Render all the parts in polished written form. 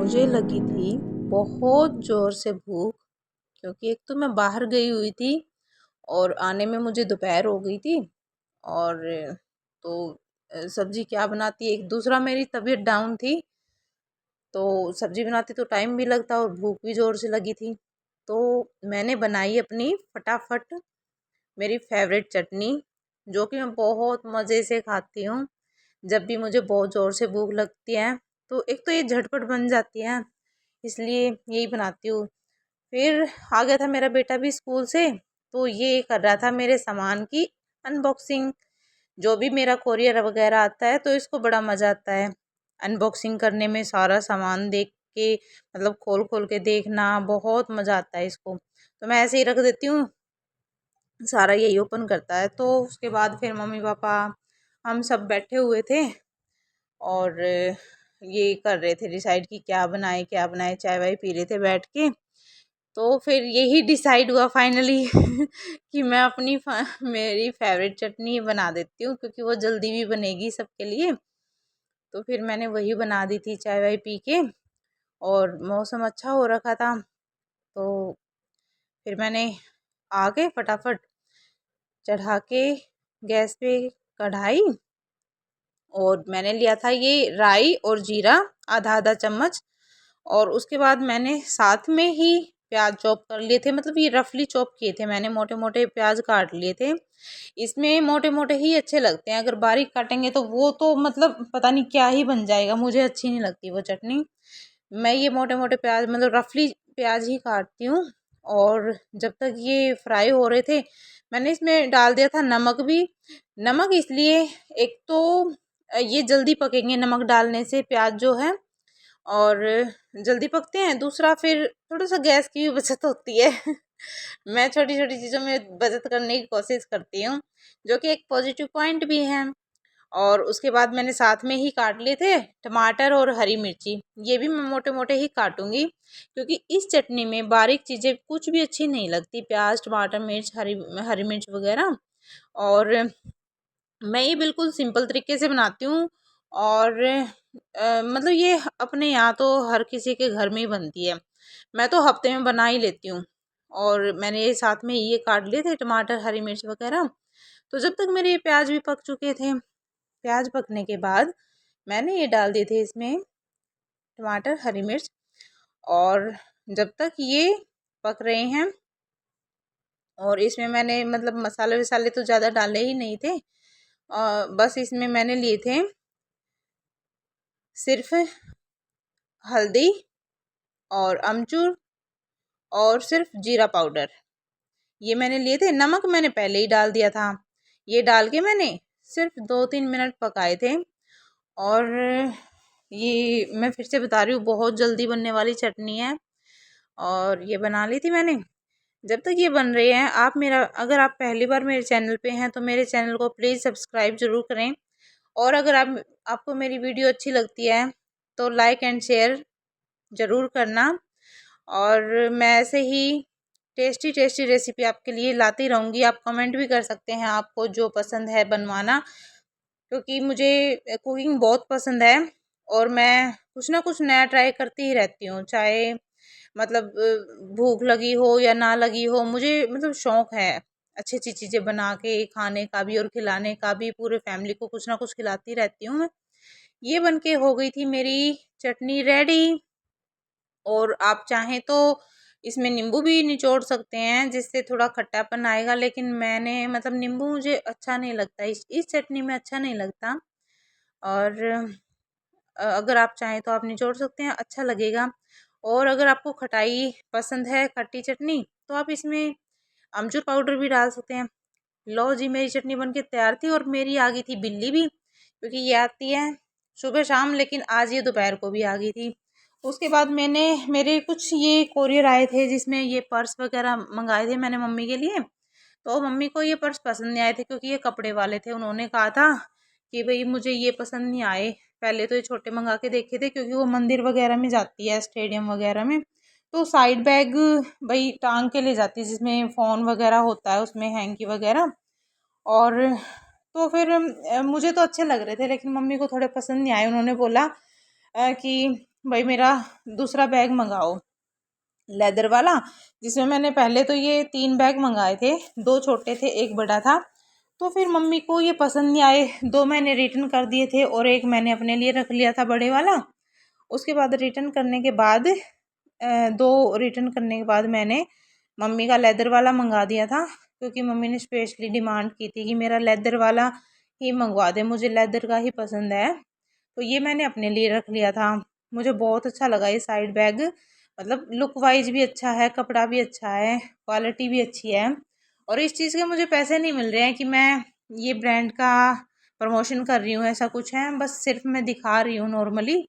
मुझे लगी थी बहुत ज़ोर से भूख, क्योंकि एक तो मैं बाहर गई हुई थी और आने में मुझे दोपहर हो गई थी। और तो सब्जी क्या बनाती, एक दूसरा मेरी तबीयत डाउन थी, तो सब्जी बनाती तो टाइम भी लगता और भूख भी ज़ोर से लगी थी। तो मैंने बनाई अपनी फटाफट मेरी फेवरेट चटनी, जो कि मैं बहुत मज़े से खाती हूँ जब भी मुझे बहुत ज़ोर से भूख लगती है। तो एक तो ये झटपट बन जाती है, इसलिए यही बनाती हूँ। फिर आ गया था मेरा बेटा भी स्कूल से, तो ये कर रहा था मेरे सामान की अनबॉक्सिंग। जो भी मेरा कोरियर वगैरह आता है तो इसको बड़ा मज़ा आता है अनबॉक्सिंग करने में, सारा सामान देख के, मतलब खोल खोल के देखना बहुत मज़ा आता है इसको। तो मैं ऐसे ही रख देती हूँ, सारा यही ओपन करता है। तो उसके बाद फिर मम्मी पापा हम सब बैठे हुए थे और ये कर रहे थे डिसाइड कि क्या बनाए क्या बनाए, चाय वाय पी रहे थे बैठ के। तो फिर यही डिसाइड हुआ फाइनली कि मैं अपनी मेरी फेवरेट चटनी बना देती हूँ, क्योंकि वो जल्दी भी बनेगी सबके लिए। तो फिर मैंने वही बना दी थी चाय वाय पी के, और मौसम अच्छा हो रखा था। तो फिर मैंने आके फटाफट चढ़ा के गैस पे कढ़ाई, और मैंने लिया था ये राई और जीरा आधा आधा चम्मच। और उसके बाद मैंने साथ में ही प्याज चॉप कर लिए थे, मतलब ये रफली चॉप किए थे मैंने, मोटे मोटे प्याज काट लिए थे। इसमें मोटे मोटे ही अच्छे लगते हैं, अगर बारीक काटेंगे तो वो तो मतलब पता नहीं क्या ही बन जाएगा, मुझे अच्छी नहीं लगती वो चटनी। मैं ये मोटे मोटे प्याज, मतलब रफली प्याज ही काटती हूँ। और जब तक ये फ्राई हो रहे थे, मैंने इसमें डाल दिया था नमक भी। नमक इसलिए, एक तो ये जल्दी पकेंगे नमक डालने से प्याज जो है, और जल्दी पकते हैं। दूसरा फिर थोड़ा सा गैस की भी बचत होती है मैं छोटी छोटी चीज़ों में बचत करने की कोशिश करती हूँ, जो कि एक पॉजिटिव पॉइंट भी है। और उसके बाद मैंने साथ में ही काट लिए थे टमाटर और हरी मिर्ची, ये भी मैं मोटे मोटे ही काटूंगी, क्योंकि इस चटनी में बारीक चीज़ें कुछ भी अच्छी नहीं लगती, प्याज टमाटर मिर्च हरी हरी मिर्च वगैरह। और मैं ये बिल्कुल सिंपल तरीके से बनाती हूँ। और मतलब ये अपने यहाँ तो हर किसी के घर में ही बनती है, मैं तो हफ्ते में बना ही लेती हूँ। और मैंने ये साथ में ये काट लिए थे टमाटर हरी मिर्च वगैरह। तो जब तक मेरे प्याज भी पक चुके थे, प्याज पकने के बाद मैंने ये डाल दिए थे इसमें टमाटर हरी मिर्च। और जब तक ये पक रहे हैं, और इसमें मैंने मतलब मसाले वसाले तो ज़्यादा डाले ही नहीं थे, बस इसमें मैंने लिए थे सिर्फ हल्दी और अमचूर और सिर्फ जीरा पाउडर, ये मैंने लिए थे। नमक मैंने पहले ही डाल दिया था। ये डाल के मैंने सिर्फ 2-3 मिनट पकाए थे। और ये मैं फिर से बता रही हूँ, बहुत जल्दी बनने वाली चटनी है, और ये बना ली थी मैंने। जब तक ये बन रही है, आप मेरा, अगर आप पहली बार मेरे चैनल पे हैं तो मेरे चैनल को प्लीज़ सब्सक्राइब ज़रूर करें। और अगर आपको मेरी वीडियो अच्छी लगती है तो लाइक एंड शेयर ज़रूर करना। और मैं ऐसे ही टेस्टी टेस्टी रेसिपी आपके लिए लाती रहूँगी। आप कमेंट भी कर सकते हैं आपको जो पसंद है बनवाना, क्योंकि मुझे कुकिंग बहुत पसंद है, और मैं कुछ ना कुछ नया ट्राई करती ही रहती हूँ, चाहे मतलब भूख लगी हो या ना लगी हो, मुझे मतलब शौक़ है अच्छी अच्छी चीज़ें बना के खाने का भी और खिलाने का भी। पूरे फैमिली को कुछ ना कुछ खिलाती रहती हूँ मैं। ये बन के हो गई थी मेरी चटनी रेडी। और आप चाहें तो इसमें नींबू भी निचोड़ सकते हैं, जिससे थोड़ा खट्टापन आएगा, लेकिन मैंने मतलब नींबू मुझे अच्छा नहीं लगता, इस चटनी में अच्छा नहीं लगता। और अगर आप चाहें तो आप निचोड़ सकते हैं, अच्छा लगेगा। और अगर आपको खटाई पसंद है, खट्टी चटनी, तो आप इसमें अमचूर पाउडर भी डाल सकते हैं। लो जी, मेरी चटनी बनके तैयार थी, और मेरी आ गई थी बिल्ली भी, क्योंकि ये आती है सुबह शाम, लेकिन आज ये दोपहर को भी आ गई थी। उसके बाद मेरे कुछ ये कोरियर आए थे, जिसमें ये पर्स वगैरह मंगाए थे मैंने मम्मी के लिए। तो मम्मी को ये पर्स पसंद नहीं आए थे, क्योंकि ये कपड़े वाले थे। उन्होंने कहा था कि भाई मुझे ये पसंद नहीं आए। पहले तो ये छोटे मंगा के देखे थे, क्योंकि वो मंदिर वगैरह में जाती है, स्टेडियम वगैरह में, तो साइड बैग भाई टांग के ले जाती है, जिसमें फ़ोन वगैरह होता है उसमें हैंकी वगैरह। और तो फिर मुझे तो अच्छे लग रहे थे, लेकिन मम्मी को थोड़े पसंद नहीं आए। उन्होंने बोला कि भाई मेरा दूसरा बैग मंगाओ लेदर वाला, जिसमें मैंने पहले तो ये 3 बैग मंगाए थे, 2 छोटे थे, 1 बड़ा था। तो फिर मम्मी को ये पसंद नहीं आए, 2 मैंने रिटर्न कर दिए थे और 1 मैंने अपने लिए रख लिया था बड़े वाला। उसके बाद रिटर्न करने के बाद 2 रिटर्न करने के बाद मैंने मम्मी का लेदर वाला मंगा दिया था, क्योंकि मम्मी ने स्पेशली डिमांड की थी कि मेरा लेदर वाला ही मंगवा दे, मुझे लेदर का ही पसंद है। तो ये मैंने अपने लिए रख लिया था। मुझे बहुत अच्छा लगा ये साइड बैग, मतलब लुक वाइज भी अच्छा है, कपड़ा भी अच्छा है, क्वालिटी भी अच्छी है। और इस चीज़ के मुझे पैसे नहीं मिल रहे हैं कि मैं ये ब्रांड का प्रमोशन कर रही हूँ, ऐसा कुछ है, बस सिर्फ मैं दिखा रही हूँ नॉर्मली,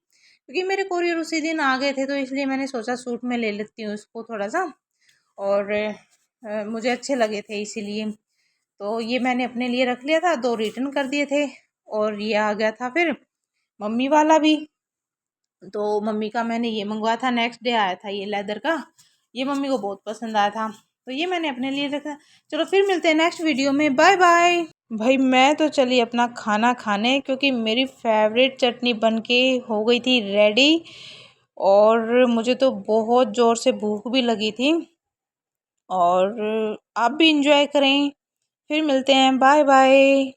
क्योंकि मेरे कोरियर उसी दिन आ गए थे, तो इसलिए मैंने सोचा सूट में ले लेती हूँ इसको थोड़ा सा। और मुझे अच्छे लगे थे इसीलिए। तो ये मैंने अपने लिए रख लिया था, 2 रिटर्न कर दिए थे और ये आ गया था फिर मम्मी वाला भी। तो मम्मी का मैंने ये मंगवाया था, नेक्स्ट डे आया था ये लेदर का, ये मम्मी को बहुत पसंद आया था, तो ये मैंने अपने लिए रखा। चलो फिर मिलते हैं नेक्स्ट वीडियो में, बाय बाय। भाई मैं तो चली अपना खाना खाने, क्योंकि मेरी फेवरेट चटनी बन के हो गई थी रेडी, और मुझे तो बहुत ज़ोर से भूख भी लगी थी। और आप भी इंजॉय करें, फिर मिलते हैं, बाय बाय।